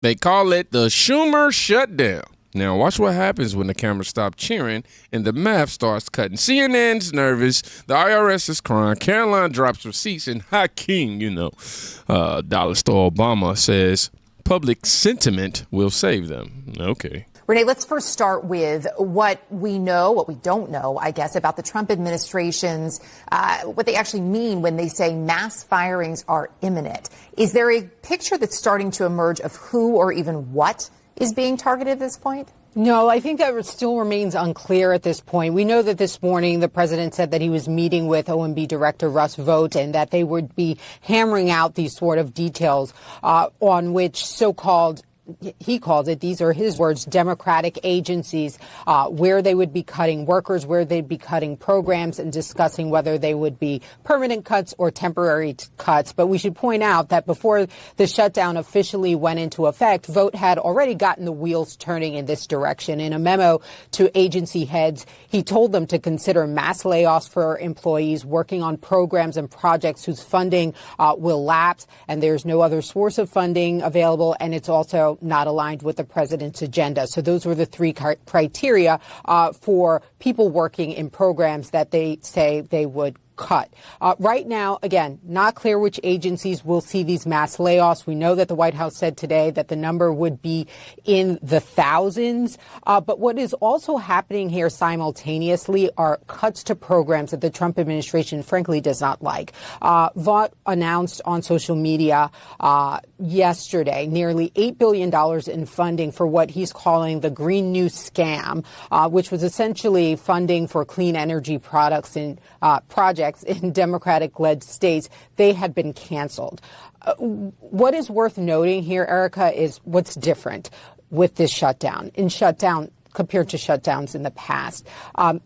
They call it the Schumer shutdown. Now, watch what happens when the cameras stop cheering and the math starts cutting. CNN's nervous. The IRS is crying. Caroline drops receipts. And Hakeem, dollar store Obama says public sentiment will save them. Okay. Renee, let's first start with what we know, what we don't know, I guess, about the Trump administration's, what they actually mean when they say mass firings are imminent. Is there a picture that's starting to emerge of who or even what is being targeted at this point? No, I think that still remains unclear at this point. We know that this morning the president said that he was meeting with OMB Director Russ Vought and that they would be hammering out these sort of details on which so-called, he calls it, these are his words, democratic agencies, where they would be cutting workers, where they'd be cutting programs, and discussing whether they would be permanent cuts or temporary cuts. But we should point out that before the shutdown officially went into effect, Vought had already gotten the wheels turning in this direction. In a memo to agency heads, he told them to consider mass layoffs for employees working on programs and projects whose funding will lapse, and there's no other source of funding available, and it's also not aligned with the president's agenda. So those were the three criteria for people working in programs that they say they would cut. Right now, again, not clear which agencies will see these mass layoffs. We know that the White House said today that the number would be in the thousands. But what is also happening here simultaneously are cuts to programs that the Trump administration, frankly, does not like. Vought announced on social media yesterday nearly $8 billion in funding for what he's calling the Green New Scam, which was essentially funding for clean energy products and projects in Democratic-led states. They had been canceled. What is worth noting here, Erica, is what's different with this shutdown. In shutdown, compared to shutdowns in the past,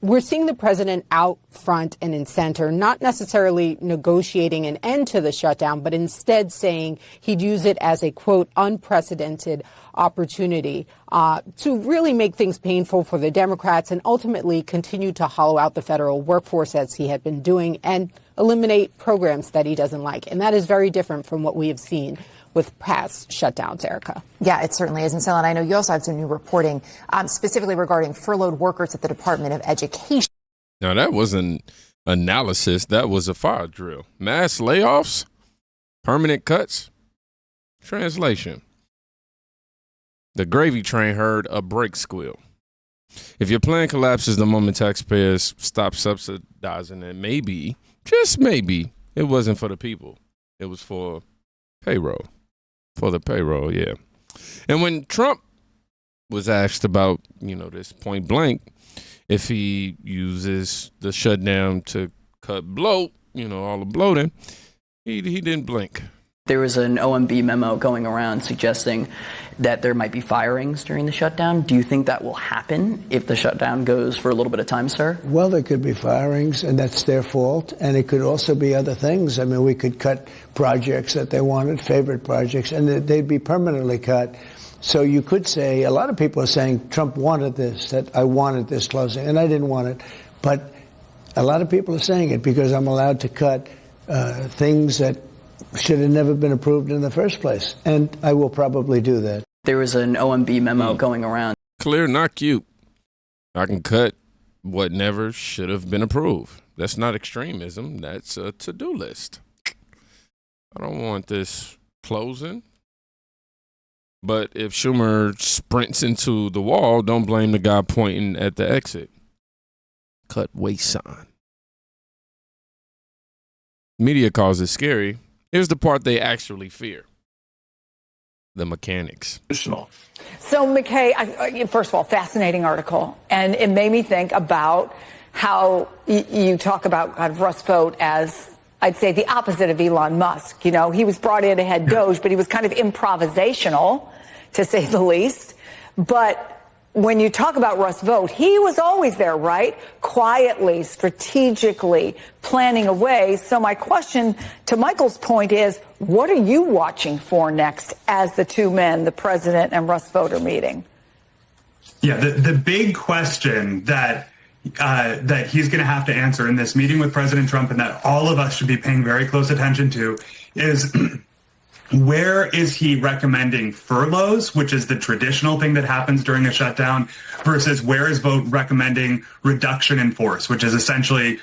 we're seeing the president out front and in center, not necessarily negotiating an end to the shutdown, but instead saying he'd use it as a, quote, unprecedented opportunity to really make things painful for the Democrats and ultimately continue to hollow out the federal workforce as he had been doing and eliminate programs that he doesn't like. And that is very different from what we have seen with past shutdowns, Erica. Yeah, it certainly is. And Selena, I know you also have some new reporting specifically regarding furloughed workers at the Department of Education. Now, that wasn't analysis. That was a fire drill. Mass layoffs, permanent cuts. Translation. The gravy train heard a brake squeal. If your plan collapses the moment taxpayers stop subsidizing it, maybe, just maybe, it wasn't for the people. It was for payroll. For the payroll, yeah. And when Trump was asked about, this point blank, if he uses the shutdown to cut bloat, all the bloating, he didn't blink. There was an OMB memo going around suggesting that there might be firings during the shutdown. Do you think that will happen if the shutdown goes for a little bit of time, sir? Well, there could be firings, and that's their fault. And it could also be other things. I mean, we could cut projects that they wanted, favorite projects, and they'd be permanently cut. So you could say, a lot of people are saying Trump wanted this, that I wanted this closing, and I didn't want it. But a lot of people are saying it because I'm allowed to cut things that should have never been approved in the first place. And I will probably do that. There was an OMB memo going around. Clear, not cute. I can cut what never should have been approved. That's not extremism. That's a to-do list. I don't want this closing. But if Schumer sprints into the wall, don't blame the guy pointing at the exit. Cut waste sign. Media calls it scary. Here's the part they actually fear. The mechanics. So, McKay, first of all, fascinating article. And it made me think about how you talk about kind of Russ Vought as, I'd say, the opposite of Elon Musk. He was brought in to head Doge, but he was kind of improvisational, to say the least. But when you talk about Russ Vought, he was always there, right? Quietly, strategically, planning a way. So my question to Michael's point is, what are you watching for next as the two men, the president and Russ Vought, are meeting? Yeah, the big question that he's going to have to answer in this meeting with President Trump, and that all of us should be paying very close attention to, is where is he recommending furloughs, which is the traditional thing that happens during a shutdown, versus where is Vogt recommending reduction in force, which is essentially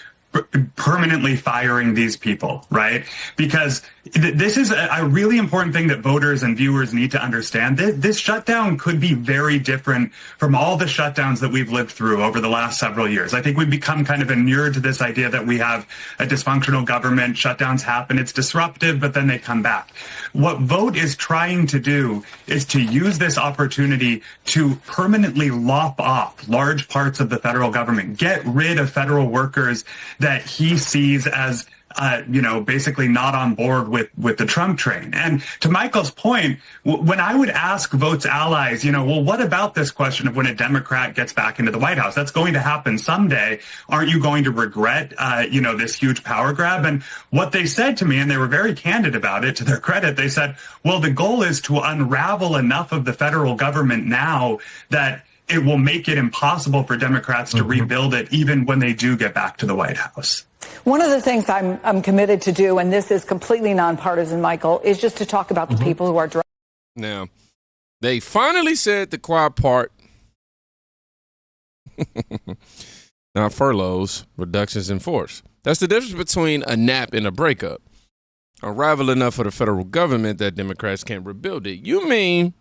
permanently firing these people, right? Because this is a really important thing that voters and viewers need to understand. This shutdown could be very different from all the shutdowns that we've lived through over the last several years. I think we've become kind of inured to this idea that we have a dysfunctional government, shutdowns happen, it's disruptive, but then they come back. What Vogt is trying to do is to use this opportunity to permanently lop off large parts of the federal government, get rid of federal workers that he sees as basically not on board with the Trump train. And to Michael's point, when I would ask Vogt's allies, well, what about this question of when a Democrat gets back into the White House? That's going to happen someday. Aren't you going to regret, this huge power grab? And what they said to me, and they were very candid about it, to their credit, they said, well, the goal is to unravel enough of the federal government now that it will make it impossible for Democrats to rebuild it even when they do get back to the White House. One of the things I'm committed to do, and this is completely nonpartisan, Michael, is just to talk about the people who are Now, they finally said the quiet part. Not furloughs, reductions in force. That's the difference between a nap and a breakup. Unravel enough for the federal government that Democrats can't rebuild it. You mean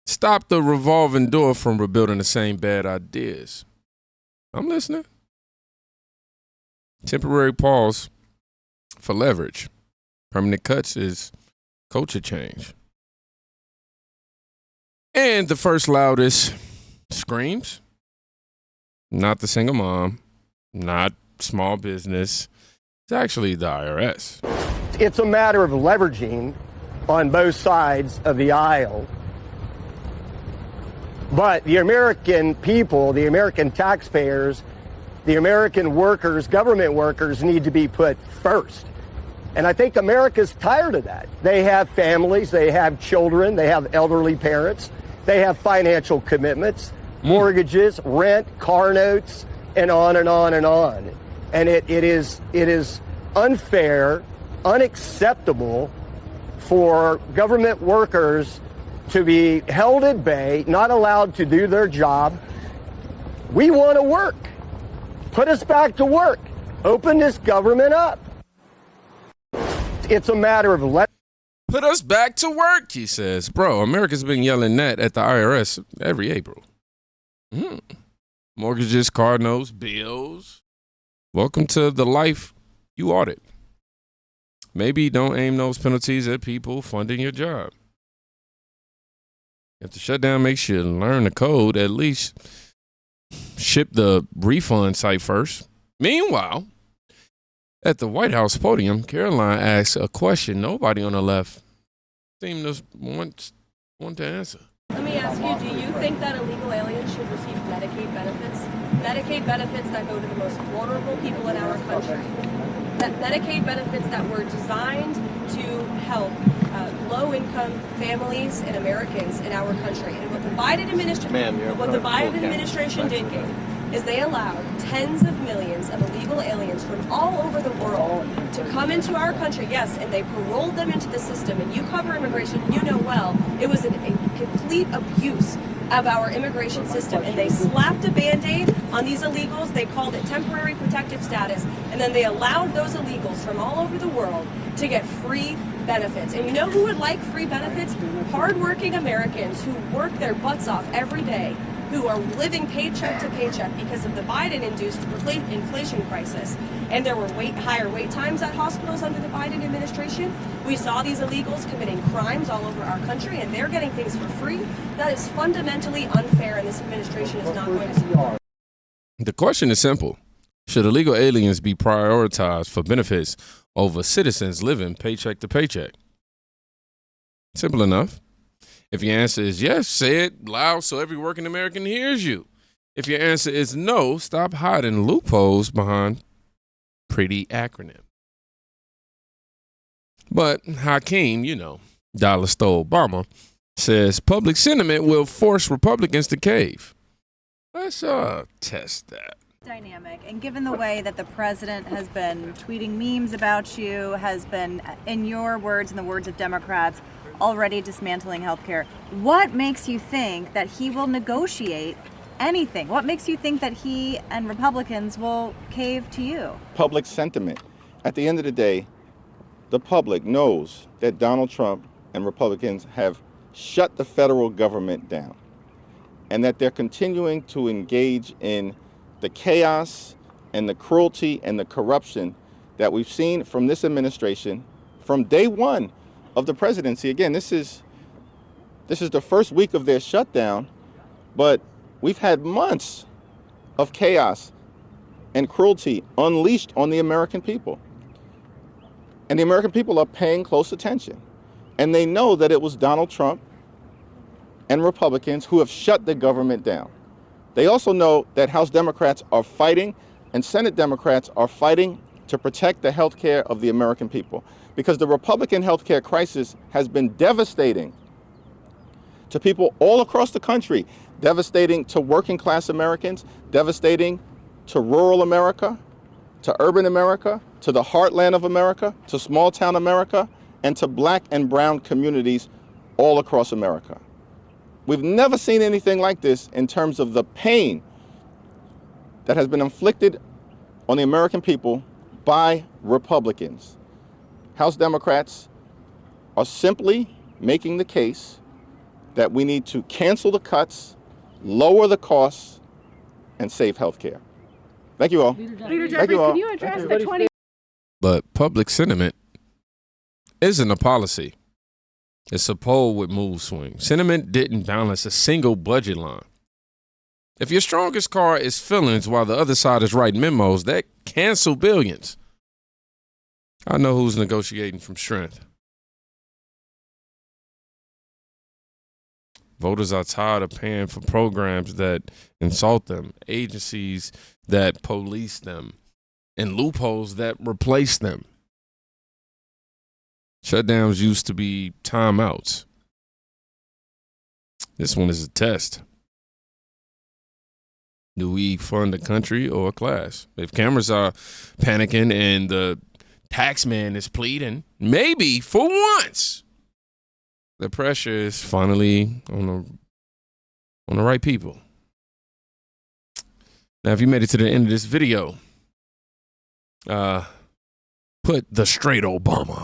stop the revolving door from rebuilding the same bad ideas? I'm listening. Temporary pause for leverage. Permanent cuts is culture change. And the first loudest screams, not the single mom, not small business. It's actually the IRS. It's a matter of leveraging on both sides of the aisle. But the American people, the American taxpayers, the American workers, government workers need to be put first. And I think America's tired of that. They have families, they have children, they have elderly parents, they have financial commitments, mortgages, rent, car notes, and on and on and on. And it is unfair, unacceptable for government workers to be held at bay, not allowed to do their job. We want to work. Put us back to work. Open this government up. It's a matter of put us back to work, he says. Bro, America's been yelling that at the IRS every April. Mortgages, car notes, bills. Welcome to the life you audit. Maybe don't aim those penalties at people funding your job. If the shutdown makes you learn the code, at least ship the refund site first. Meanwhile, at the White House podium, Caroline asks a question nobody on the left seemed to want to answer. Let me ask you, do you think that illegal aliens should receive Medicaid benefits? Medicaid benefits that go to the most vulnerable people in our country. That Medicaid benefits that were designed to help low-income families and Americans in our country. And what the Biden administration did, Gabe, is they allowed tens of millions of illegal aliens from all over the world to come into our country, yes, and they paroled them into the system. And you cover immigration, you know well, it was a complete abuse of our immigration system. And they slapped a Band-Aid on these illegals. They called it temporary protective status. And then they allowed those illegals from all over the world to get free benefits. And you know who would like free benefits? Hardworking Americans who work their butts off every day, who are living paycheck to paycheck because of the Biden-induced inflation crisis. And there were higher wait times at hospitals under the Biden administration. We saw these illegals committing crimes all over our country, and they're getting things for free. That is fundamentally unfair, and this administration is not going to support. The question is simple. Should illegal aliens be prioritized for benefits over citizens living paycheck to paycheck? Simple enough. If your answer is yes, say it loud so every working American hears you. If your answer is no, stop hiding loopholes behind pretty acronym. But Hakeem, dollar store Obama, says public sentiment will force Republicans to cave. Let's test that. Dynamic, and given the way that the president has been tweeting memes about you, has been, in your words and the words of Democrats, already dismantling healthcare, what makes you think that he will negotiate anything? What makes you think that he and Republicans will cave to you? Public sentiment. At the end of the day, the public knows that Donald Trump and Republicans have shut the federal government down, and that they're continuing to engage in the chaos and the cruelty and the corruption that we've seen from this administration from day one of the presidency. Again, this is the first week of their shutdown, but we've had months of chaos and cruelty unleashed on the American people. And the American people are paying close attention. And they know that it was Donald Trump and Republicans who have shut the government down. They also know that House Democrats are fighting and Senate Democrats are fighting to protect the health care of the American people, because the Republican health care crisis has been devastating to people all across the country, devastating to working class Americans, devastating to rural America, to urban America, to the heartland of America, to small town America, and to black and brown communities all across America. We've never seen anything like this in terms of the pain that has been inflicted on the American people by Republicans. House Democrats are simply making the case that we need to cancel the cuts, lower the costs, and save health care. Thank you all. Leader Jeffries, can you address the 20... But public sentiment isn't a policy. It's a poll with mood swings. Sentiment didn't balance a single budget line. If your strongest card is feelings while the other side is writing memos, that cancel billions. I know who's negotiating from strength. Voters are tired of paying for programs that insult them, agencies that police them, and loopholes that replace them. Shutdowns used to be timeouts. This one is a test. Do we fund a country or a class? If cameras are panicking and the tax man is pleading, maybe for once, the pressure is finally on the right people. Now, if you made it to the end of this video, put the straight Obama.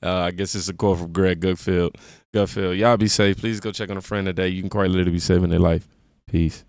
I guess it's a quote from Greg Gutfeld. Y'all be safe. Please go check on a friend today. You can quite literally be saving their life. Peace.